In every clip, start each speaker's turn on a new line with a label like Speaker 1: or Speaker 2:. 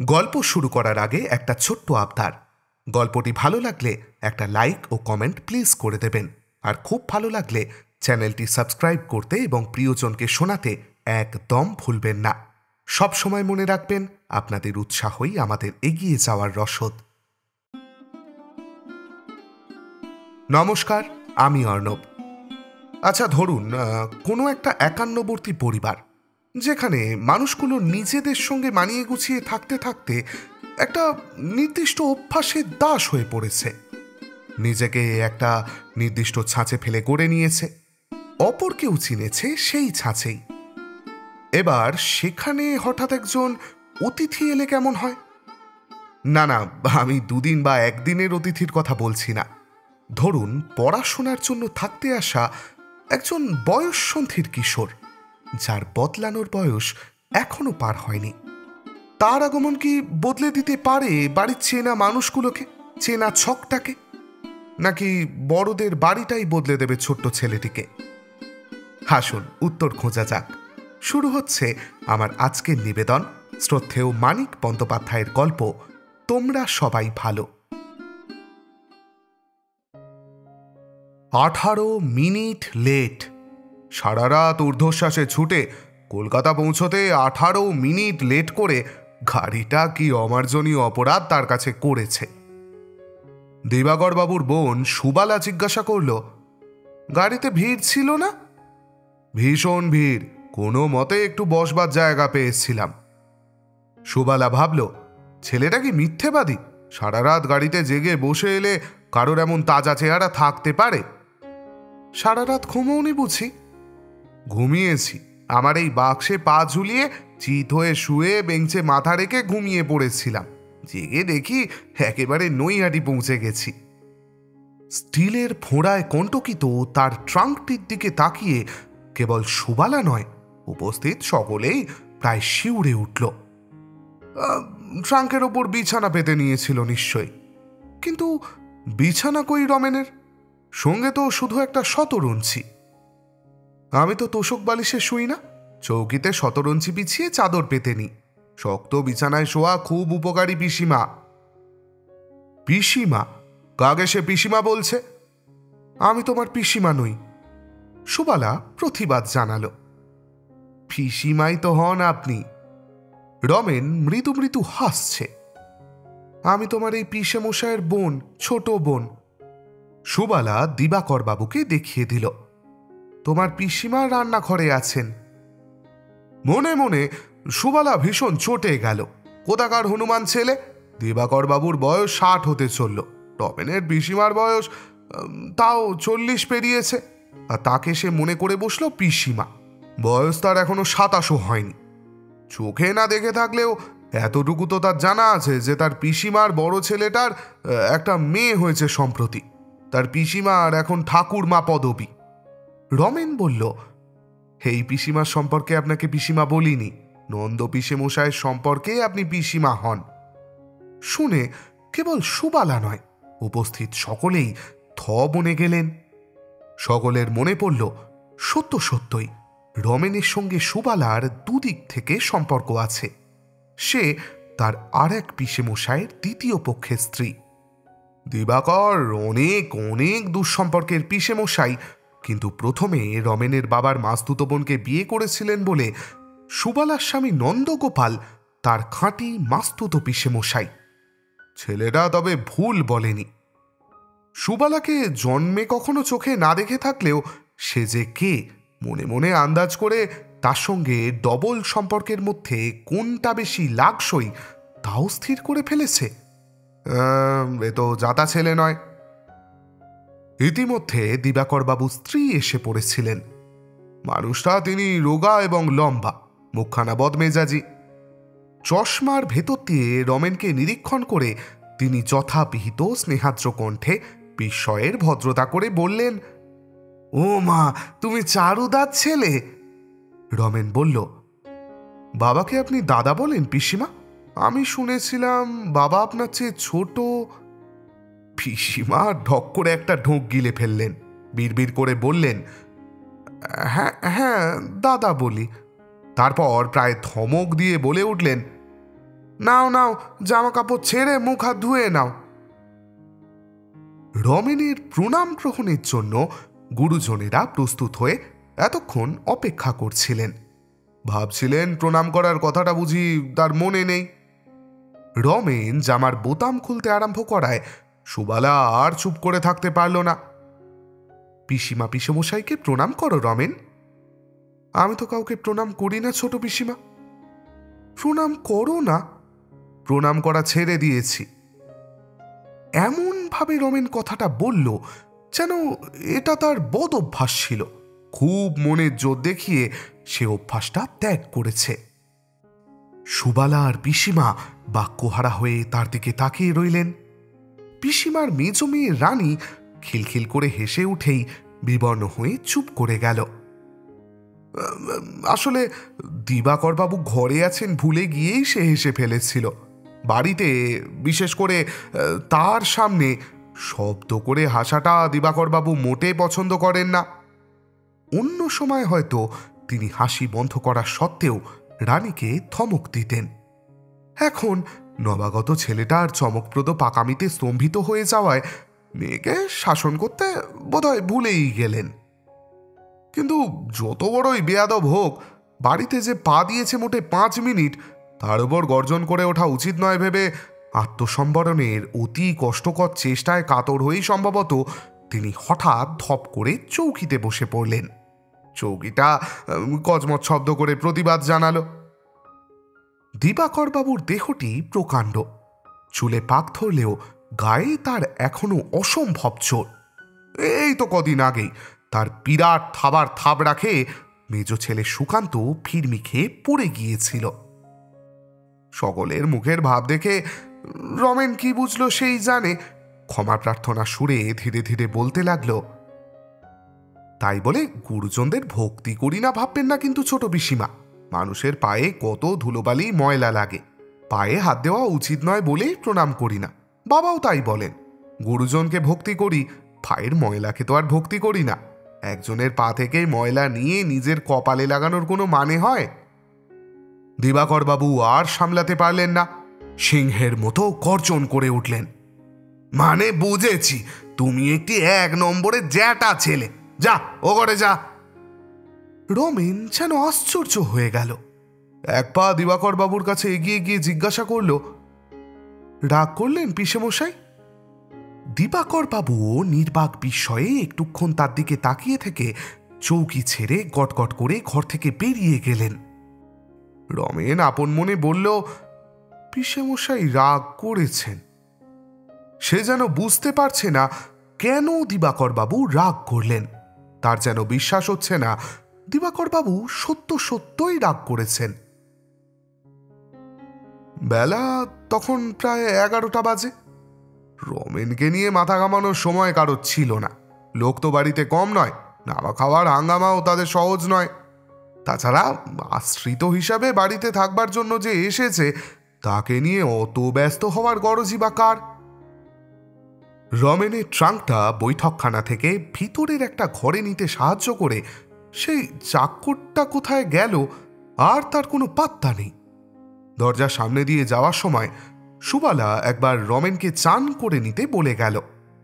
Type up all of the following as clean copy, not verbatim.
Speaker 1: গল্প শুরু করার আগে একটা ছোট্ট আবদার। গল্পটি ভালো লাগলে একটা লাইক ও কমেন্ট প্লিজ করে দেবেন। আর খুব ভালো লাগলে চ্যানেলটি সাবস্ক্রাইব করতে এবং প্রিয়জনকে শোনাতে একদম ভুলবেন না। সব সময় মনে রাখবেন, আপনাদের উৎসাহই আমাদের এগিয়ে যাওয়ার রসদ। নমস্কার, আমি অর্ণব। আচ্ছা ধরুন, কোনো একটা একান্নবর্তী পরিবার, যেখানে মানুষগুলো নিজেদের সঙ্গে মানিয়ে গুছিয়ে থাকতে থাকতে একটা নির্দিষ্ট অভ্যাসের দাস হয়ে পড়েছে। নিজেকে একটা নির্দিষ্ট ছাঁচে ফেলে গড়ে নিয়েছে, অপরকেও চিনেছে সেই ছাঁচেই। এবার সেখানে হঠাৎ একজন অতিথি এলে কেমন হয়? না না, আমি দুদিন বা একদিনের অতিথির কথা বলছি না। ধরুন, পড়াশোনার জন্য থাকতে আসা একজন বয়ঃসন্ধির কিশোর, যার বদলানোর বয়স এখনো পার হয়নি। তার আগমন কি বদলে দিতে পারে বাড়ির চেনা মানুষগুলোকে, চেনা ছকটাকে? নাকি বড়দের বাড়িটাই বদলে দেবে ছোট্ট ছেলেটিকে? আসুন উত্তর খোঁজা যাক। শুরু হচ্ছে আমার আজকের নিবেদন, শ্রদ্ধেয় মানিক বন্দ্যোপাধ্যায়ের গল্প তোমরা সবাই ভালো। 18 মিনিট লেট। সারা রাত ঊর্ধ্বশ্বাসে ছুটে কলকাতা পৌঁছতে 18 মিনিট লেট করে গাড়িটা কি অমার্জনীয় অপরাধ তার কাছে করেছে। দিবাকর বাবুর বোন সুবালা জিজ্ঞাসা করল, গাড়িতে ভিড় ছিল না? ভীষণ ভিড়, কোনো মতে একটু বসবার জায়গা পেয়েছিলাম। সুবালা ভাবল, ছেলেটা কি মিথ্যেবাদী? সারা রাত গাড়িতে জেগে বসে এলে কারোর এমন তাজা চেহারা থাকতে পারে? সারা রাত ঘুমোওনি বুঝি? ঘুমিয়েছি, আমার এই বাক্সে পা ঝুলিয়ে চিত হয়ে শুয়ে বেঞ্চে মাথা রেখে ঘুমিয়ে পড়েছিলাম। জেগে দেখি একেবারে নৈহাটি পৌঁছে গেছি। স্টিলের ফোঁড়ায় কণ্টকিত তার ট্রাঙ্কটির দিকে তাকিয়ে কেবল সুবালা নয়, উপস্থিত সকলেই প্রায় শিউরে উঠল। ট্রাঙ্কের ওপর বিছানা পেতে নিয়েছিল নিশ্চয়ই, কিন্তু বিছানা কই রমেনের? সঙ্গে তো শুধু একটা শতরঞ্চি। আমি তো তোষক বালিশে শুই না, চৌকিতে শতরঞ্চি বিছিয়ে চাদর পেতে নি। শক্ত বিছানায় শোয়া খুব উপকারী পিসিমা। পিসিমা? কাকে সে পিসিমা বলছে? আমি তোমার পিসিমা নই। সুবালা প্রতিবাদ জানালো। পিসিমাই তো হন আপনি। রমেন মৃদু মৃদু হাসছে। আমি তোমার এই পিসে মশাইয়ের বোন, ছোট বোন। সুবালা দিবাকর বাবুকে দেখিয়ে দিল, তোমার পিসিমা রান্নাঘরে আছেন। মনে মনে সুবালা ভীষণ চটে গেল। কোথাকার হনুমান ছেলে! দিবাকর বাবুর বয়স 60 হতে চলল, রমেনের পিসিমার বয়স তাও 40 পেরিয়েছে, আর তাকে সে মনে করে বসল পিসিমা। বয়স তার এখনো 27 হয়নি। চোখে না দেখে থাকলেও এতটুকু তো তার জানা আছে যে তার পিসিমার বড় ছেলেটার একটা মেয়ে হয়েছে সম্প্রতি। তার পিসিমার এখন ঠাকুরমা পদবী। রমেন বলল, এই পিসিমার সম্পর্কে আপনাকে পিসিমা বলিনি, নন্দ পিসে মশাইয়ের সম্পর্কে আপনি পিসিমা হন। শুনে কেবল সুবালা নয়, উপস্থিত সকলেই থ বনে গেলেন। সকলের মনে পড়ল, সত্য সত্যই রমেনের সঙ্গে সুবালার দুদিক থেকে সম্পর্ক আছে। সে তার আর এক পিসে মশাইয়ের দ্বিতীয় পক্ষের স্ত্রী। দিবাকর অনেক অনেক দুঃসম্পর্কের পিসে মশাই, কিন্তু প্রথমে রমেনের বাবার মাস্তুতো বোনকে বিয়ে করেছিলেন বলে সুবালার স্বামী নন্দগোপাল তার খাঁটি মাস্তুতো পিসে মশাই। ছেলেটা তবে ভুল বলেনি। সুবালাকে জন্মে কখনো চোখে না দেখে থাকলেও সে যে কে মনে মনে আন্দাজ করে তার সঙ্গে ডবল সম্পর্কের মধ্যে কোনটা বেশি লাগসই তাও স্থির করে ফেলেছে। এ তো জাতা ছেলে নয়। ইতিমধ্যে দিবাকর বাবু স্ত্রী এসে পড়েছিলেন। মানুষটা তিনি রোগা এবং লম্বা, মুখখানা বদমেজাজি। চশমার ভেতর দিয়ে রমেনকে নিরীক্ষণ করে তিনি যথাবিহিত স্নেহাদ্র কণ্ঠে বিস্ময়ের ভদ্রতা করে বললেন, ও মা, তুমি চারুদার ছেলে? রমেন বলল, বাবাকে আপনি দাদা বলেন পিসিমা? আমি শুনেছিলাম বাবা আপনার চেয়ে ছোট। পিসিমা ঢক করে একটা ঢোক গিলে ফেললেন, বিড়বিড় করে বললেন, হ্যাঁ হ্যাঁ দাদা বলি। তারপর প্রায় ধমক দিয়ে বলে উঠলেন, নাও নাও, জামা কাপড় ছেড়ে মুখ হাত ধুয়ে নাও। রমেনের প্রণাম গ্রহণের জন্য গুরুজনেরা প্রস্তুত হয়ে এতক্ষণ অপেক্ষা করছিলেন। ভাবছিলেন প্রণাম করার কথাটা বুঝি তার মনে নেই। রমেন জামার বোতাম খুলতে আরম্ভ করায় সুবালা আর চুপ করে থাকতে পারল না। পিসিমা পিসেমশাইকে প্রণাম করো রমেন। আমি তো কাউকে প্রণাম করি না ছোট পিসিমা। প্রণাম করো না? প্রণাম করা ছেড়ে দিয়েছি। এমন ভাবে রমেন কথাটা বলল যেন এটা তার বদ অভ্যাস ছিল। খুব মনের জোর দেখিয়ে সে অভ্যাসটা ত্যাগ করেছে। সুবালা আর পিসিমা বাক্যহারা হয়ে তার দিকে তাকিয়ে রইলেন। পিসিমার মেজ মেয়ে রানী খিলখিল করে হেসে উঠেই বিবর্ণ হয়ে চুপ করে গেল। আসলে দিবাকরবাবু ঘরে আছেন ভুলে গিয়েই সে হেসে ফেলেছিল। বাড়িতে, বিশেষ করে তার সামনে শব্দ করে হাসাটা দিবাকরবাবু মোটে পছন্দ করেন না। অন্য সময় হয়তো তিনি হাসি বন্ধ করা সত্ত্বেও রানীকে ধমক দিতেন। এখন নবাগত ছেলেটার চমকপ্রদ পাকামিতে স্তম্ভিত হয়ে যাওয়ায় মেয়েকে শাসন করতে বোধহয় ভুলেই গেলেন। কিন্তু যত বড়ই বেয়াদব হোক, বাড়িতে যে পা দিয়েছে মোটে 5 মিনিট, তার উপর গর্জন করে ওঠা উচিত নয় ভেবে আত্মসম্বরণের অতি কষ্টকর চেষ্টায় কাতর হয়েই সম্ভবত তিনি হঠাৎ ধপ করে চৌকিতে বসে পড়লেন। চৌকিটা কচমচ শব্দ করে প্রতিবাদ জানালো। দিবাকরবাবুর দেহটি প্রকাণ্ড, চুলে পাক ধরলেও গায়ে তার এখনো অসম্ভব জোর। এই তো কদিন আগেই তার বিরাট থাবার থাবড়া খেয়ে মেজ ছেলে সুকান্ত ফিরমি খেয়ে পড়ে গিয়েছিল। সকলের মুখের ভাব দেখে রমেন কি বুঝলো সেই জানে। ক্ষমা প্রার্থনা সুরে ধীরে ধীরে বলতে লাগলো, তাই বলে গুরুজনদের ভক্তি করি না ভাববেন না কিন্তু ছোট পিসিমা। মানুষের পায়ে কত ধুলোবালি ময়লা লাগে, পায়ে হাত দেওয়া উচিত নয় বলেই প্রণাম করি না। বাবাও তাই বলেন, গুরুজনকে ভক্তি করি, পায়ের ময়লাকে তো আর ভক্তি করি না। একজনের পা থেকে ময়লা নিয়ে নিজের কপালে লাগানোর কোনো মানে হয়? দিবাকরবাবু আর সামলাতে পারলেন না, সিংহের মতো গর্জন করে উঠলেন, মানে বুঝেছি, তুমি একটি 1 নম্বরের জ্যাটা ছেলে, যা ও ঘরে যা। রমেন যেন আশ্চর্য হয়ে গেল। এক পা দিবাকরবাবুর কাছে এগিয়ে গিয়ে জিজ্ঞাসা করল, রাগ করলেন পিসেমশাই? দিবাকরবাবুও নির্বাক বিস্ময়ে একটুক্ষণ তার দিকে তাকিয়ে থেকে চৌকি ছেড়ে গটগট করে ঘর থেকে বেরিয়ে গেলেন। রমেন আপন মনে বলল, পিসেমশাই রাগ করেছেন। সে যেন বুঝতে পারছে না কেন দিবাকরবাবু রাগ করলেন। তার যেন বিশ্বাস হচ্ছে না দিবাকরবাবু সত্য সত্যই রাগ করেছেন। বেলা তখন প্রায় 11টা বাজে। রমেনকে নিয়ে মাথা ঘামানোর সময় কারোর ছিল না। লোক তো বাড়িতে কম নয়, নাওয়া খাওয়ার হাঙ্গামাও তাদের সহজ নয়। তাছাড়া আশ্রিত হিসাবে বাড়িতে থাকবার জন্য যে এসেছে, তাকে নিয়ে অত ব্যস্ত হওয়ার গরজই বা কার? রমেনের ট্রাঙ্কটা বৈঠকখানা থেকে ভিতরের একটা ঘরে নিতে সাহায্য করে সেই চাকরটা কোথায় গেল আর তার কোনো পাত্তা নেই। দরজার সামনে দিয়ে যাওয়ার সময় সুবালা একবার রমেনকে চান করে নিতে বলে গেল,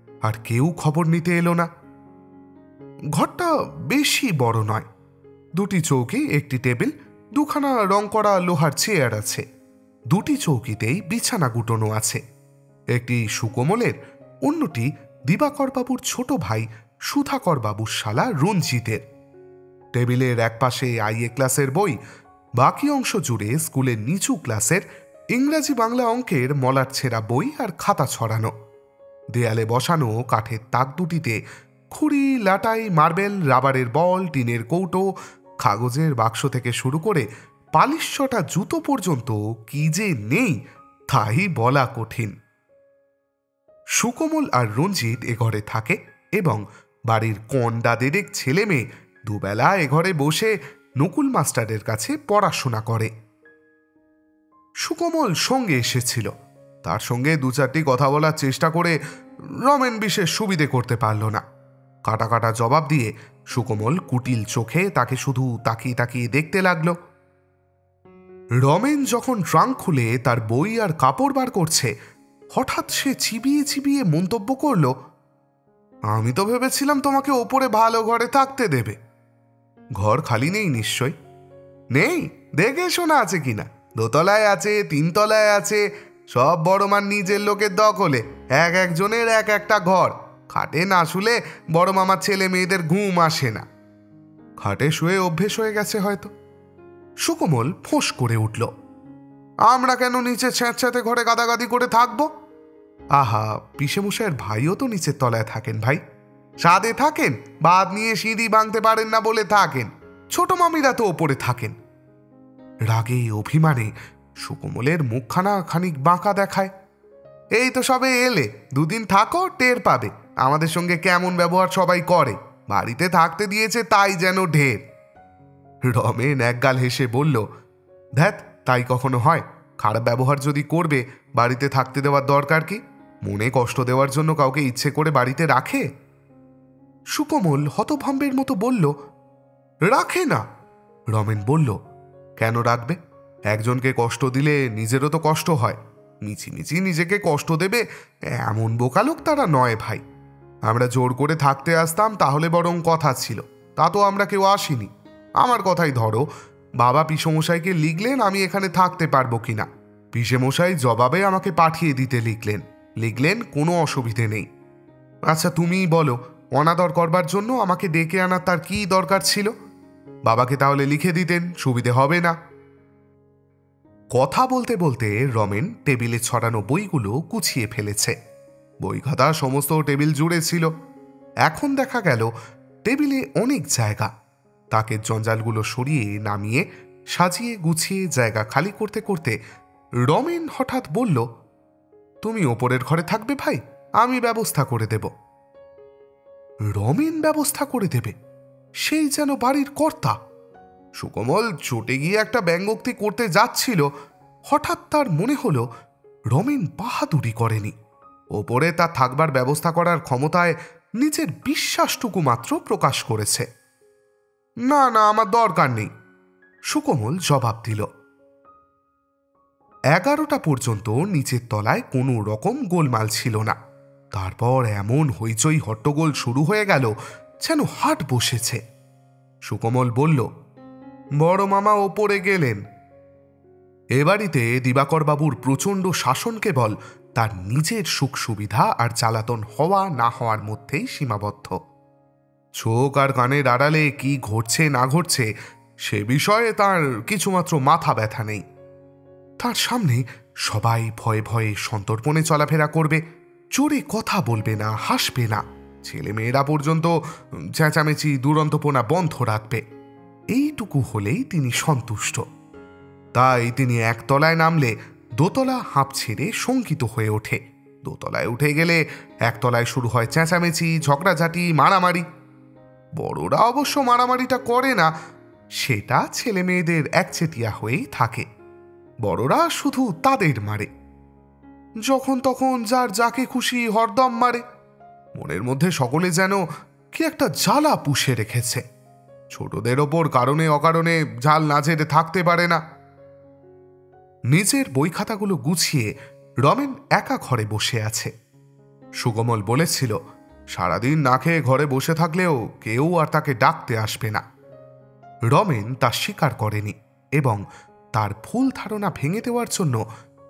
Speaker 1: আর কেউ খবর নিতে এলো না। ঘরটা বেশি বড় নয়। 2টি চৌকি, একটি টেবিল, 2খানা রং করা লোহার চেয়ার আছে। 2টি চৌকিতেই বিছানা গুটোনো আছে। একটি সুকোমলের, অন্যটি দিবাকরবাবুর ছোট ভাই সুধাকরবাবুর শালা রঞ্জিতের। টেবিলের একপাশে আইএ ক্লাসের বই, বাকি অংশ জুড়ে স্কুলের নিচু ক্লাসের ইংরাজি বাংলা অঙ্কের মলার ছেঁড়া বই আর খাতা ছড়ানো। দেয়ালে বসানো কাঠের তাক দুটিতে খুঁড়ি, লাটাই, মার্বেল, রাবারের বল, টিনের কৌটো, কাগজের বাক্স থেকে শুরু করে পালিশটা জুতো পর্যন্ত কি যে নেই তাই বলা কঠিন। সুকোমল আর রঞ্জিত এ ঘরে থাকে এবং বাড়ির কন্ডা দেড়েক ছেলে মেয়ে দুবেলা এ ঘরে বসে নকুল মাস্টারের কাছে পড়াশোনা করে। সুকোমল সঙ্গে এসেছিল। তার সঙ্গে 2-4টি কথা বলার চেষ্টা করে রমেন বিশেষ সুবিধে করতে পারল না। কাটা কাটা জবাব দিয়ে সুকোমল কুটিল চোখে তাকে শুধু তাকিয়ে তাকিয়ে দেখতে লাগলো। রমেন যখন ট্রাঙ্ক খুলে তার বই আর কাপড় বার করছে, হঠাৎ সে চিবিয়ে চিবিয়ে মন্তব্য করল, আমি তো ভেবেছিলাম তোমাকে ওপরে ভালো ঘরে থাকতে দেবে। ঘর খালি নেই নিশ্চয়? নেই, দেখে শোনা আছে কিনা। দোতলায় আছে, 3 তলায় আছে, সব বড় মার নিজের লোকের দখলে। এক একজনের এক একটা ঘর। খাটে না শুলে বড় মামার ছেলে মেয়েদের ঘুম আসে না। খাটে শুয়ে অভ্যেস হয়ে গেছে হয়তো। সুকোমল ফোঁস করে উঠল, আমরা কেন নিচে ছ্যাঁতছ্যাঁতে ঘরে গাদাগাদি করে থাকবো? আহা, পিসেমশাইয়ের ভাইও তো নিচের তলায় থাকেন ভাই। সাদে থাকেন, বাদ নিয়ে সিঁড়ি ভাঙতে পারেন না বলে থাকেন। ছোট মামিরা তো ওপরে থাকেন। রাগে অভিমানে সুকোমলের মুখখানা খানিক বাঁকা দেখায়। এই তো সবে এলে, 2 দিন থাকো, টের পাবে আমাদের সঙ্গে কেমন ব্যবহার সবাই করে। বাড়িতে থাকতে দিয়েছে তাই যেন ঢের। রমেন একগাল হেসে বলল, ধ্যাত, তাই কখনো হয়? খারাপ ব্যবহার যদি করবে, বাড়িতে থাকতে দেওয়ার দরকার কি? মনে কষ্ট দেওয়ার জন্য কাউকে ইচ্ছে করে বাড়িতে রাখে? সুকোমল হতভম্বের মতো বলল, রাখে না। রমেন বলল, কেন রাখবে? একজনকে কষ্ট দিলে নিজেরও তো কষ্ট হয়। মিছিমিছি নিজেকে কষ্ট দেবে এমন বোকা লোক তারা নয় ভাই। আমরা জোর করে থাকতে আসতাম তাহলে বরং কথা ছিল, তা তো আমরা কেউ আসিনি। আমার কথাই ধরো, বাবা পিসেমশাইকে লিখলেন আমি এখানে থাকতে পারবো কিনা। পিসেমশাই জবাবে আমাকে পাঠিয়ে দিতে লিখলেন কোনো অসুবিধে নেই। আচ্ছা তুমিই বলো, অনাদর করবার জন্য আমাকে ডেকে আনার তার কি দরকার ছিল? বাবাকে তাহলে লিখে দিতেন, সুবিধে হবে না? কথা বলতে বলতে রমেন টেবিলে ছড়ানো বইগুলো গুছিয়ে ফেলেছে। বই খাতা সমস্ত টেবিল জুড়ে ছিল। এখন দেখা গেল টেবিলে অনেক জায়গা। তাকের জঞ্জালগুলো সরিয়ে নামিয়ে সাজিয়ে গুছিয়ে জায়গা খালি করতে করতে রমেন হঠাৎ বলল, তুমি ওপরের ঘরে থাকবে ভাই, আমি ব্যবস্থা করে দেব। রমেন ব্যবস্থা করে দেবে? সেই যেন বাড়ির কর্তা। সুকোমল চটে গিয়ে একটা ব্যঙ্গোক্তি করতে যাচ্ছিল, হঠাৎ তার মনে হলো রমেন বাহাদুরি করেনি। ওপরে তার থাকবার ব্যবস্থা করার ক্ষমতায় নিজের বিশ্বাসটুকু মাত্র প্রকাশ করেছে। না না, আমার দরকার নেই, সুকোমল জবাব দিল। 11টা পর্যন্ত নিচের তলায় কোনো রকম গোলমাল ছিল না। তারপর এমন হইচই হট্টগোল শুরু হয়ে গেল যেন হাট বসেছে। সুকোমল বলল, বড় মামা ওপরে গেলেন। এ বাড়িতে দিবাকরবাবুর প্রচণ্ড শাসন কেবল তার নিজের সুখ সুবিধা আর জ্বালাতন হওয়া না হওয়ার মধ্যেই সীমাবদ্ধ। চোখ আর কানের আড়ালে কি ঘটছে না ঘটছে সে বিষয়ে তার কিছুমাত্র মাথা ব্যথা নেই। তার সামনে সবাই ভয়ে ভয়ে সন্তর্পণে চলাফেরা করবে, জোরে কথা বলবে না, হাসবে না। ছেলেমেয়েরা পর্যন্ত চেঁচামেচি দুরন্তপনা বন্ধ রাখবে। এইটুকু হলেই তিনি সন্তুষ্ট। তাই তিনি একতলায় নামলে দোতলা হাঁপ ছেড়ে শঙ্কিত হয়ে ওঠে। দোতলায় উঠে গেলে একতলায় শুরু হয় চেঁচামেচি, ঝগড়াঝাটি, মারামারি। বড়রা অবশ্য মারামারিটা করে না, সেটা ছেলে মেয়েদের একচেটিয়া হয়েই থাকে। বড়রা শুধু তাদের মারে, যখন তখন যার যাকে খুশি হরদম মারে। মনের মধ্যে সকলে যেন কি একটা জ্বালা পুষে রেখেছে। ছোটদের ওপর কারণে অকারণে ঝাল না ঝেড়ে থাকতে পারে না। নিজের বই খাতাগুলো গুছিয়ে রমেন একা ঘরে বসে আছে। সুকোমল বলেছিল, সারাদিন না খেয়ে ঘরে বসে থাকলেও কেউ আর তাকে ডাকতে আসবে না। রমেন তা স্বীকার করেনি এবং তার ভুল ধারণা ভেঙে দেওয়ার জন্য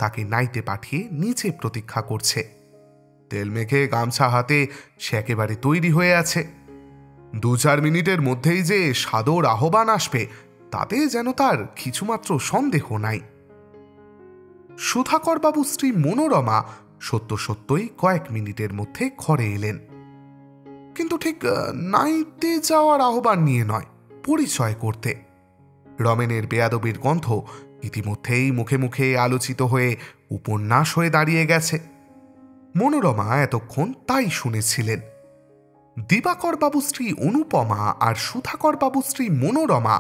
Speaker 1: তাকে নাইতে পাঠিয়ে নিচে প্রতীক্ষা করছে। তেল মেখে গামছা হাতে সে একেবারে তৈরি হয়ে আছে। 2-4 মিনিটের মধ্যেই যে সাদর আহ্বান আসবে তাতে যেন তার কিছুমাত্র সন্দেহ নাই। সুধাকরবাবু স্ত্রী মনোরমা সত্য সত্যই কয়েক মিনিটের মধ্যে ঘরে এলেন, কিন্তু ঠিক নাইতে যাওয়ার আহ্বান নিয়ে নয়, পরিচয় করতে। রমেনের বেয়াদবির গন্ধ ইতিমধ্যেই মুখে মুখে আলোচিত হয়ে উপন্যাস হয়ে দাঁড়িয়ে গেছে। মনোরমা এতক্ষণ তাই শুনেছিলেন। দিবাকরবাবু স্ত্রী অনুপমা আর সুধাকরবাবু স্ত্রী মনোরমা,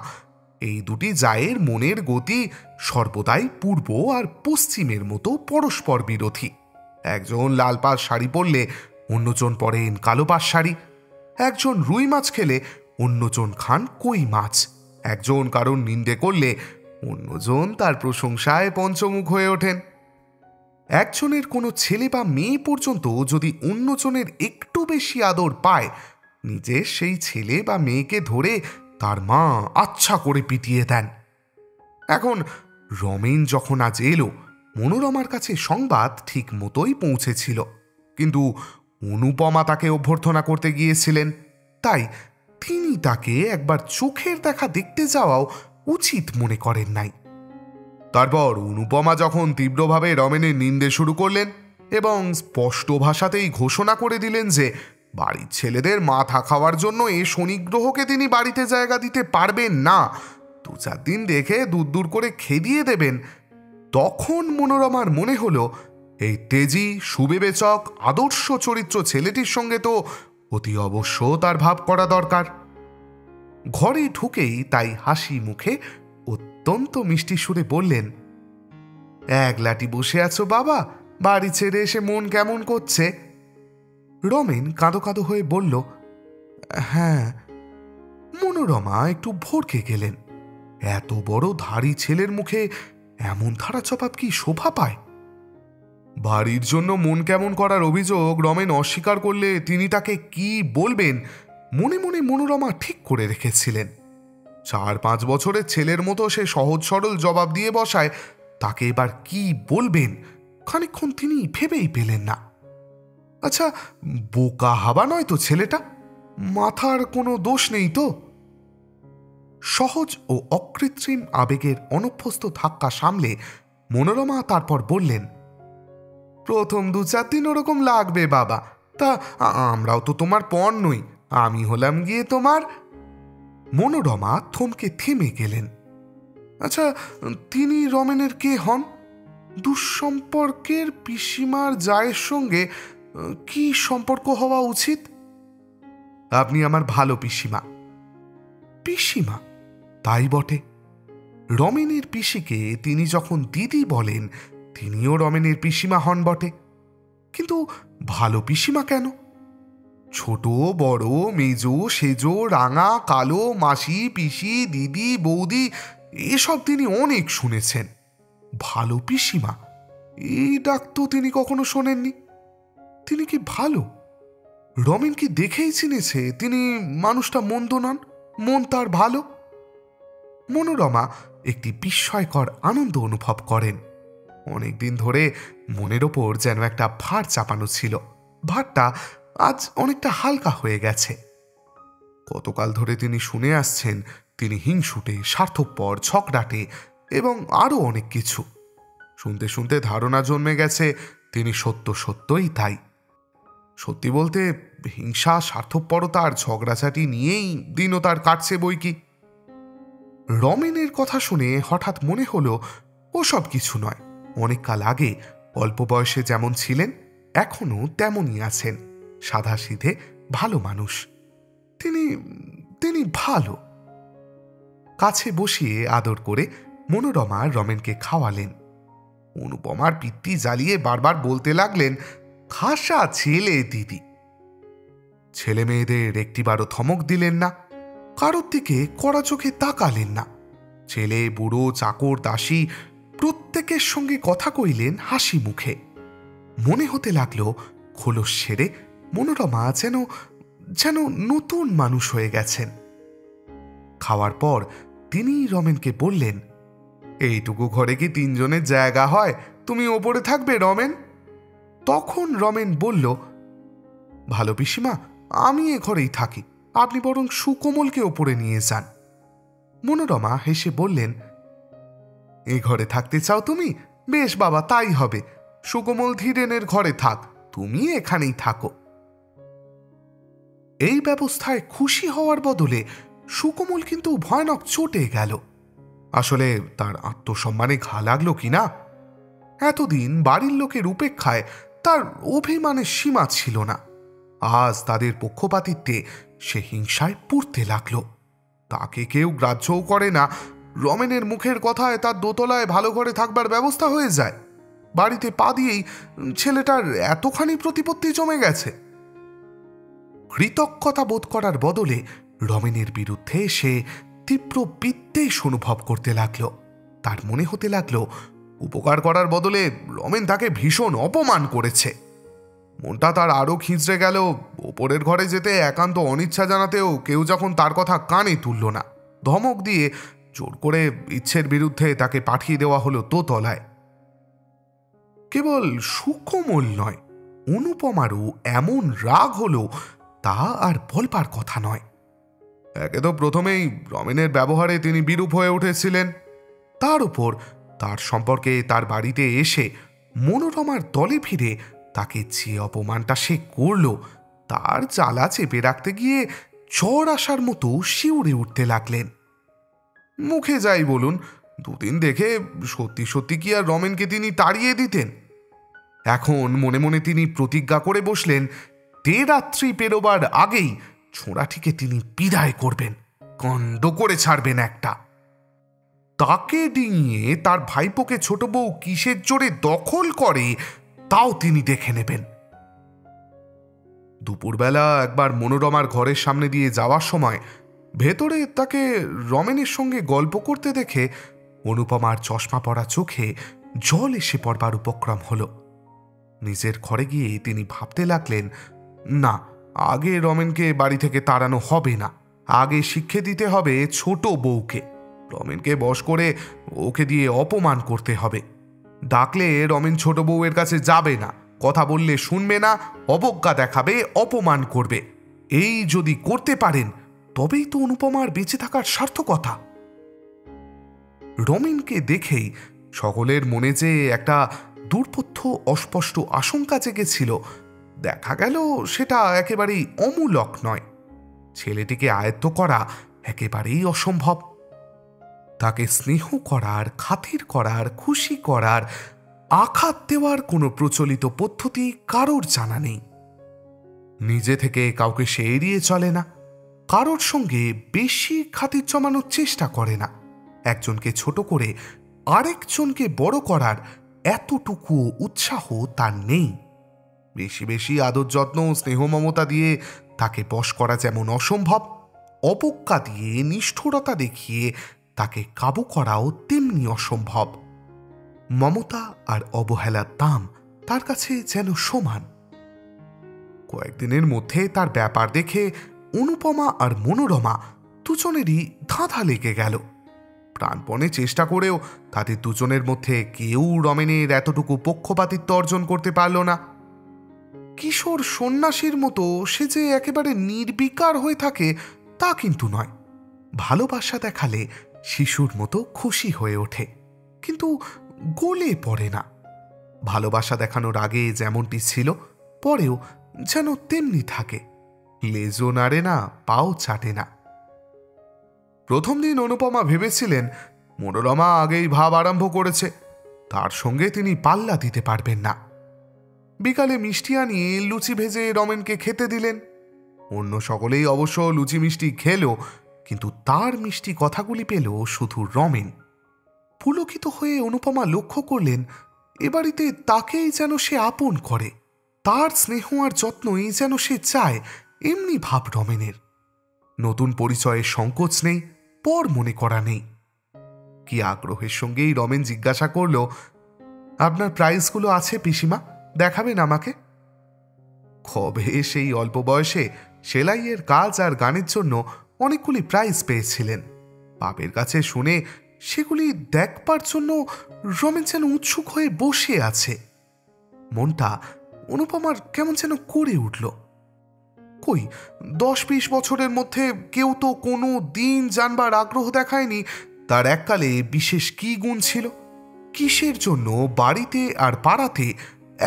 Speaker 1: এই দুটি জায়ের মনের গতি সর্বদাই পূর্ব আর পশ্চিমের মতো পরস্পর বিরোধী। একজন লাল পাড় শাড়ি পরলে অন্যজন পরেন কালো পাড় শাড়ি। একজন রুই মাছ খেলে অন্যজন খান কই মাছ। একজন কারণ নিন্দে করলে অন্যজন তার প্রশংসায় পঞ্চমুখ হয়ে ওঠেন। একজনের কোনো ছেলে বা মেয়ে পর্যন্ত যদি অন্যজনের একটু বেশি আদর পায়, নিজের সেই ছেলে বা মেয়েকে ধরে তার মা আচ্ছা করে পিটিয়ে দেন। এখন রমেন যখন আজ এলো, মনোরমার কাছে সংবাদ ঠিক মতোই পৌঁছেছিল, কিন্তু অনুপমা তাকে অভ্যর্থনা করতে গিয়েছিলেন, তাই তিনি তাকে একবার চোখের দেখা দেখতে যাওয়াও উচিত মনে করেন নাই। তারপর অনুপমা যখন তীব্রভাবে রমেনের নিন্দে শুরু করলেন এবং স্পষ্ট ভাষাতেই ঘোষণা করে দিলেন যে বাড়ির ছেলেদের মাথা খাওয়ার জন্য এ শনিগ্রহকে তিনি বাড়িতে জায়গা দিতে পারবেন না, 2-4 দিন দেখে দূর দূর করে খেদিয়ে দেবেন, তখন মনোরমার মনে হলো এই তেজি সুবিবেচক আদর্শ চরিত্র ছেলেটির সঙ্গে তো অতি অবশ্য তার ভাব করা দরকার। ঘরে ঢুকেই তাই হাসি মুখে অত্যন্ত মিষ্টি সুরে বললেন, একলাটি বসে আছো বাবা, বাড়ি ছেড়ে এসে মন কেমন করছে? রমেন কাঁদো কাঁদো হয়ে বলল, হ্যাঁ। মনোরমা একটু ভড়কে গেলেন। এত বড় ধাড়ি ছেলের মুখে এমন ধারা জবাব কি শোভা পায়? বাড়ির জন্য মন কেমন করার অভিযোগ রমেন অস্বীকার করলে তিনি তাকে কি বলবেন মনে মনে মনোরমা ঠিক করে রেখেছিলেন। 4-5 বছরের ছেলের মতো সে সহজ সরল জবাব দিয়ে বসায়, তাকে এবার কি বলবেন খানিকক্ষণ তিনি ভেবেই পেলেন না। আচ্ছা, বোকা হাবা নয় তো ছেলেটা? মাথার কোনো দোষ নেই তো? সহজ ও অকৃত্রিম আবেগের অনভ্যস্ত ধাক্কা সামলে মনোরমা তারপর বললেন, প্রথম 2-4 দিন ওরকম লাগবে বাবা, তা আমরাও তো তোমার পণ নই, আমি হলাম গিয়ে তোমার। মনোরমা থমকে থেমে গেলেন। আচ্ছা, তিনি রমেনের কে হন? দুঃসম্পর্কের পিসিমার জায়ের সঙ্গে কি সম্পর্ক হওয়া উচিত? আপনি আমার ভালো পিসিমা। পিসিমা? তাই বটে। রমেনের পিসিকে তিনি যখন দিদি বলেন, তিনিও রমেনের পিসিমা হন বটে, কিন্তু ভালো পিসিমা কেন? ছোট বড় মেজ সেজ রাঙা কালো মাসি পিসি দিদি বৌদি এসব তিনি অনেক শুনেছেন। ভালো পিসিমা এই ডাক তো তিনি কখনো শোনেননি। তিনি কি ভালো? রমেন কি দেখেই চিনেছে তিনি মানুষটা মন্দ নন, মন তার ভালো? মনোরমা একটি বিস্ময়কর আনন্দ অনুভব করেন। অনেকদিন ধরে মনের ওপর যেন একটা ভার চাপানো ছিল, ভারটা আজ অনেকটা হালকা হয়ে গেছে। কতকাল ধরে তিনি শুনে আসছেন তিনি হিংসুটে, স্বার্থপর, ঝগড়াটে এবং আরও অনেক কিছু। শুনতে শুনতে ধারণা জন্মে গেছে তিনি সত্যই তাই। সত্যি বলতে হিংসা, স্বার্থপরতা আর ঝগড়াঝাটি নিয়েই দিনও তার কাটছে বই কি। রমেনের কথা শুনে হঠাৎ মনে হলো ওসব কিছু নয়। অনেক কাল আগে অল্প বয়সে যেমন ছিলেন এখনো তেমনই আছেন, সাধাসিধে ভালো মানুষ। তিনি ভালো। কাছে বসিয়ে আদর করে মনোরমা রমেনকে খাওয়ালেন। অনুপমার পিত্তি জ্বালিয়ে বারবার বলতে লাগলেন, খাসা ছেলে দিদি। ছেলে মেয়েদের একটিবারও ধমক দিলেন না, কারোর দিকে কড়া চোখে তাকালেন না। ছেলে বুড়ো চাকর দাসী প্রত্যেকের সঙ্গে কথা কইলেন হাসি মুখে। মনে হতে লাগলো খোলস ছেড়ে মনোরমা যেন নতুন মানুষ হয়ে গেছেন। খাওয়ার পর তিনি রমেনকে বললেন, এইটুকু ঘরে কি 3 জনের জায়গা হয়? তুমি ওপরে থাকবে রমেন? তখন রমেন বলল, ভালো পিসিমা, আমি এ ঘরেই থাকি, আপনি বরং সুকোমলকে ওপরে নিয়ে যান। মনোরমা হেসে বললেন, এ ঘরে থাকতে চাও তুমি? বেশ বাবা, তাই হবে। সুকোমল ধীরেনের ঘরে থাক, তুমি এখানেই থাকো। এই ব্যবস্থায় খুশি হওয়ার বদলে সুকোমল কিন্তু ভয়ানক চটে গেল। আসলে তার আত্মসম্মানে ঘা লাগলো কিনা। এতদিন বাড়ির লোকের উপেক্ষায় তার অভিমানের সীমা ছিল না, আজ তাদের পক্ষপাতিত্বে সে হিংসায় পুড়তে লাগলো। তাকে কেউ গ্রাহ্যও করে না। রমেনের মুখের কথায় তার দোতলায় ভালো ঘরে থাকবার ব্যবস্থা হয়ে যায়। বাড়িতে পা দিয়েই ছেলেটার এতখানি প্রতিপত্তি জমে গেছে। কৃতজ্ঞতা বোধ করার বদলে রমেনের বিরুদ্ধে সে তীব্র বিদ্বেষ অনুভব করতে লাগল। তার মনে হতে লাগলো উপকার করার বদলে রমেন তাকে ভীষণ অপমান করেছে। মনটা তার আরও খিঁচড়ে গেল। ওপরের ঘরে যেতে একান্ত অনিচ্ছা জানাতেও কেউ যখন তার কথা কানে তুলল না, ধমক দিয়ে জোর করে ইচ্ছের বিরুদ্ধে তাকে পাঠিয়ে দেওয়া হলো দোতলায়। কেবল সুকোমল নয়, অনুপমারও এমন রাগ হলো তা আর বলবার কথা নয়। একে তো প্রথমেই রমেনের ব্যবহারে তিনি বিরূপ হয়ে উঠেছিলেন, তার উপর তার সম্পর্কে তার বাড়িতে এসে মনোরমার দলে ফিরে তাকে যে অপমানটা সে করল, তার জ্বালা চেপে রাখতে গিয়ে ঝড় আসার মতো শিউরে উঠতে লাগলেন। মুখে যাই বলুন, দুদিন দেখে সত্যি সত্যি কি আর রমেনকে তিনি তাড়িয়ে দিতেন? এখন মনে মনে তিনি প্রতিজ্ঞা করে বসলেন, রাত্রি পেরোবার আগেই ছোঁড়াটিকে তিনি বিদায় করবেন, কণ্ড করে ছাড়বেন একটা। তাকে ডিঙিয়ে তার ভাইপোকে ছোট বউ কিসের জোরে দখল করে তাও তিনি দেখে নেবেন। দুপুরবেলা একবার মনোরমার ঘরের সামনে দিয়ে যাওয়ার সময় ভেতরে তাকে রমেনের সঙ্গে গল্প করতে দেখে অনুপমার চশমা পড়া চোখে জল এসে পড়বার উপক্রম হলো। নিজের ঘরে গিয়ে তিনি ভাবতে লাগলেন, না, আগে রমেনকে বাড়ি থেকে তাড়ানো হবে না, আগে শিক্ষা দিতে হবে ছোট বউকে। রমেনকে বশ করে ওকে দিয়ে অপমান করতে হবে। ডাকলে রমেন ছোট বউয়ের কাছে যাবে না, কথা বললে শুনবে না, অবজ্ঞা দেখাবে, অপমান করবে। এই যদি করতে পারেন তবেই তো অনুপমার বেঁচে থাকার সার্থকতা। রমেনকে দেখেই সকলের মনে যে একটা দুর্বোধ্য অস্পষ্ট আশঙ্কা জেগেছিল, দেখা গেল সেটা একেবারেই অমূলক নয়। ছেলেটিকে আয়ত্ত করা একেবারেই অসম্ভব। তাকে স্নেহ করার, খাতির করার, খুশি করার, আঘাত দেওয়ার কোনো প্রচলিত পদ্ধতি কারোর জানা নেই। নিজে থেকে কাউকে সে এড়িয়ে চলে না, কারোর সঙ্গে বেশি খাতির জমানোর চেষ্টা করে না। একজনকে ছোট করে আরেকজনকে বড় করার এতটুকু উৎসাহ তার নেই। বেশি বেশি আদর যত্ন, স্নেহ মমতা দিয়ে তাকে বশ করা যেমন অসম্ভব, অবজ্ঞা দিয়ে, নিষ্ঠুরতা দেখিয়ে তাকে কাবু করাও তেমনি অসম্ভব। মমতা আর অবহেলার দাম তার কাছে যেন সমান। কয়েকদিনের মধ্যে তার ব্যাপার দেখে অনুপমা আর মনোরমা দুজনেরই ধাঁধা লেগে গেল। প্রাণপণে চেষ্টা করেও তাদের দুজনের মধ্যে কেউ রমেনের এতটুকু পক্ষপাতিত্ব অর্জন করতে পারল না। কিশোর সন্ন্যাসীর মতো সে যে একেবারে নির্বিকার হয়ে থাকে তা কিন্তু নয়। ভালোবাসা দেখালে শিশুর মতো খুশি হয়ে ওঠে, কিন্তু গলে পড়ে না। ভালোবাসা দেখানোর আগে যেমনটি ছিল, পরেও যেন তেমনি থাকে, লেজও নাড়ে না, পাও চাটে না। প্রথম দিন অনুপমা ভেবেছিলেন মনোরমা আগেই ভাব আরম্ভ করেছে, তার সঙ্গে তিনি পাল্লা দিতে পারবেন না। বিকালে মিষ্টি আনিয়ে লুচি ভেজে রমেনকে খেতে দিলেন। অন্য সকলেই অবশ্য লুচি মিষ্টি খেল, কিন্তু তার মিষ্টি কথাগুলি পেল শুধু রমেন। পুলকিত হয়ে অনুপমা লক্ষ্য করলেন এ বাড়িতে তাকেই যেন সে আপন করে, তার স্নেহ আর যত্নই যেন সে চায়, এমনি ভাব রমেনের। নতুন পরিচয়ের সংকোচ নেই, পর মনে করা নেই। কি আগ্রহের সঙ্গেই রমেন জিজ্ঞাসা করল, আপনার প্রাইজগুলো আছে পিসিমা, দেখাবেন আমাকে? কবে সেই অল্প বয়সে সেলাইয়ের কাজ আর গানের জন্য অনেকগুলি প্রাইজ পেয়েছিলেন। বাপের কাছে শুনে সেগুলি দেখবার জন্য রমেন যেন উৎসুক হয়ে বসে আছে। মনটা অনুপমার কেমন যেন করে উঠল। কই, 10-20 বছরের মধ্যে কেউ তো কোনো দিন জানবার আগ্রহ দেখায়নি তার এককালে বিশেষ কি গুণ ছিল, কিসের জন্য বাড়িতে আর পাড়াতে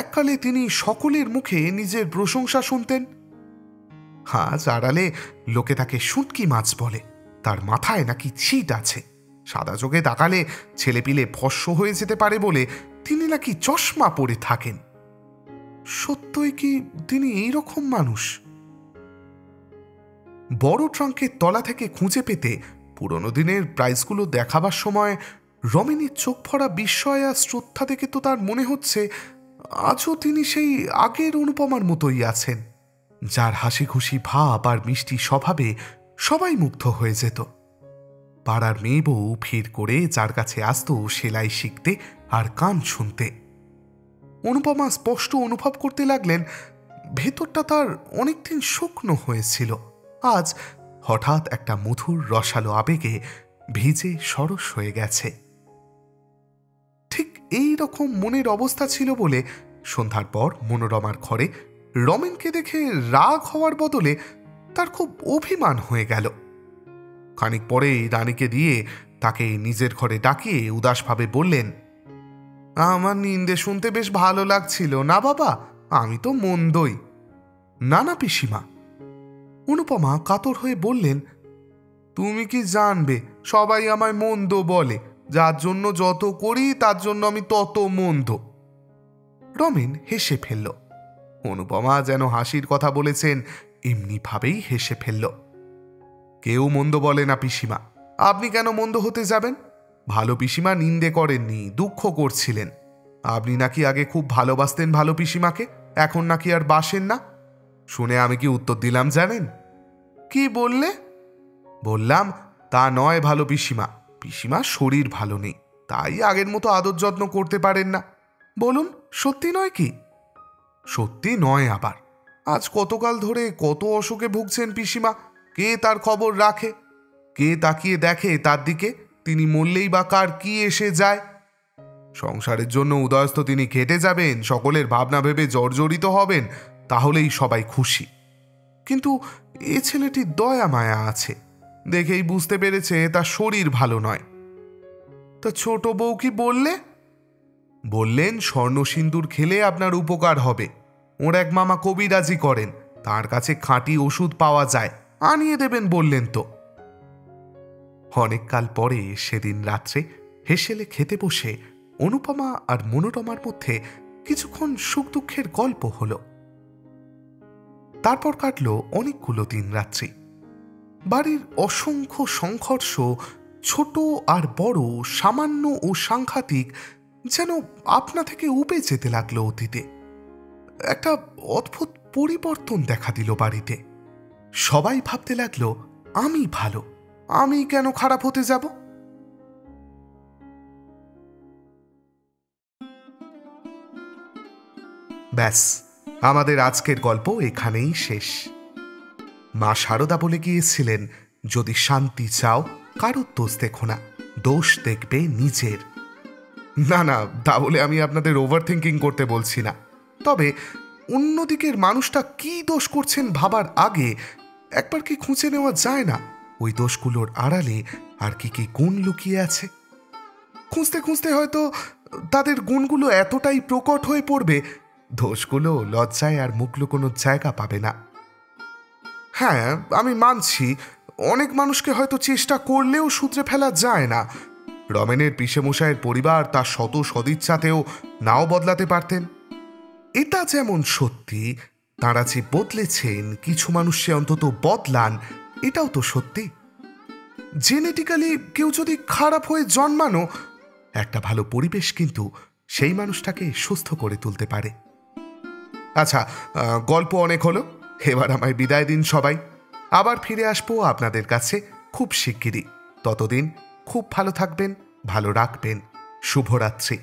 Speaker 1: এককালে তিনি সকলের মুখে নিজের প্রশংসা শুনতেন। আজ আড়ালে লোকে তাকে শুটকি মাছ বলে, তার মাথায় নাকি ছিট আছে, সাদা চোখে তাকালে ছেলেপিলে ফস্য হয়ে যেতে পারে বলে তিনি নাকি চশমা পরে থাকেন। সত্যই কি তিনি এই রকম মানুষ? বড় ট্রাঙ্কের তলা থেকে খুঁজে পেতে পুরনো দিনের প্রাইজগুলো দেখাবার সময় রমেনের চোখ ভরা বিস্ময় আর শ্রদ্ধা দেখে তো তার মনে হচ্ছে আজও তিনি সেই আগের অনুপমার মতোই আছেন, যার হাসি খুশি ভাব আর মিষ্টি স্বভাবে সবাই মুগ্ধ হয়ে যেত। পাড়ার মেয়ে বউ ভিড় করে যার কাছে আসতো সেলাই শিখতে আর গান শুনতে। অনুপমা স্পষ্ট অনুভব করতে লাগলেন ভেতরটা তার অনেকদিন শুকনো হয়েছিল, আজ হঠাৎ একটা মধুর রসালো আবেগে ভিজে সরস হয়ে গেছে। ঠিক এই রকম মনের অবস্থা ছিল বলে সন্ধ্যার পর মনোরমার ঘরে রমেনকে দেখে রাগ হওয়ার বদলে তার খুব অভিমান হয়ে গেল। খানিক পরেই রানীকে দিয়ে তাকে নিজের ঘরে ডাকিয়ে উদাসভাবে বললেন, আমার নিন্দে শুনতে বেশ ভালো লাগছিল না বাবা, আমি তো মন্দই। না না পিসিমা। অনুপমা কাতর হয়ে বললেন, তুমি কি জানবে সবাই আমায় মন্দ বলে, যার জন্য যত করি তার জন্য আমি তত মন্দ। রমেন হেসে ফেলল। অনুপমা যেন হাসির কথা বলেছেন এমনিভাবেই হেসে ফেলল। কেউ মন্দ বলে না পিসিমা, আপনি কেন মন্দ হতে যাবেন? ভালো পিসিমা নিন্দে করেননি, দুঃখ করছিলেন। আপনি নাকি আগে খুব ভালোবাসতেন ভালো পিসিমাকে, এখন নাকি আর বাসেন না। শুনে আমি কি উত্তর দিলাম জানেন? কি বললে? বললাম তা নয় ভালো পিসিমা, পিসিমার শরীর ভালো নেই, তাই আগের মতো আদর যত্ন করতে পারেন না। বলুন সত্যি নয় কি? সত্যি নয় আবার। আজ কতকাল ধরে কত অসুখে ভুগছেন পিসিমা, কে তার খবর রাখে? কে তাকিয়ে দেখে তার দিকে? তিনি মরলেই বা কার কি এসে যায়? সংসারের জন্য উদয়স্থ তিনি কেটে যাবেন, সকলের ভাবনা ভেবে জর্জরিত হবেন, তাহলেই সবাই খুশি। কিন্তু এ ছেলেটির দয়া মায়া আছে, দেখেই বুঝতে পেরেছে তার শরীর ভালো নয়। তা ছোট বউ কি বললে? বললেন স্বর্ণ সিন্দুর খেলে আপনার উপকার হবে। ওর এক মামা কবিরাজি করেন, তার কাছে খাঁটি ওষুধ পাওয়া যায়, আনিয়ে দেবেন বললেন তো। অনেককাল পরে সেদিন রাত্রে হেসেলে খেতে বসে অনুপমা আর মনোরমার মধ্যে কিছুক্ষণ সুখ দুঃখের গল্প হল। তারপর কাটল অনেকগুলো দিন রাত্রি। বাড়ির অসংখ্য সংঘর্ষ, ছোট আর বড়, সামান্য ও সাংঘাতিক, যেন আপনা থেকে উপে যেতে লাগলো অতীতে। একটা অদ্ভুত পরিবর্তন দেখা দিল বাড়িতে। সবাই ভাবতে লাগলো আমি ভালো, আমি কেন খারাপ হতে যাব? ব্যাস, আমাদের আজকের গল্প এখানেই শেষ। মা শারদা বলে গিয়েছিলেন, যদি শান্তি চাও কারোর দোষ দেখো না, দোষ দেখবে নিজের। না না, তাহলে আমি আপনাদের ওভার থিঙ্কিং করতে বলছি না, তবে অন্যদিকের মানুষটা কি দোষ করছেন ভাবার আগে একবার কি খুঁজে নেওয়া যায় না ওই দোষগুলোর আড়ালে আর কি কি গুণ লুকিয়ে আছে? খুঁজতে খুঁজতে হয়তো তাদের গুণগুলো এতটাই প্রকট হয়ে পড়বে, দোষগুলো লজ্জায় আর মুখ লুকোনোর জায়গা পাবে না। হ্যাঁ, আমি মানছি অনেক মানুষকে হয়তো চেষ্টা করলেও শুধরে ফেলা যায় না। রমেনের পিসেমশাইয়ের পরিবার তার শত সদিচ্ছাতেও নাও বদলাতে পারতেন। এটা যেমন সত্যি, তাঁরা যে বদলেছেন, কিছু মানুষ সে অন্তত বদলান, এটাও তো সত্যি। জেনেটিক্যালি কেউ যদি খারাপ হয়ে জন্মানো, একটা ভালো পরিবেশ কিন্তু সেই মানুষটাকে সুস্থ করে তুলতে পারে। আচ্ছা, গল্প অনেক হলো, এবার আমায় বিদায় দিন সবাই। আবার ফিরে আসবো আপনাদের কাছে খুব শিগগিরই। ততদিন খুব ভালো থাকবেন, ভালো রাখবেন। শুভরাত্রি।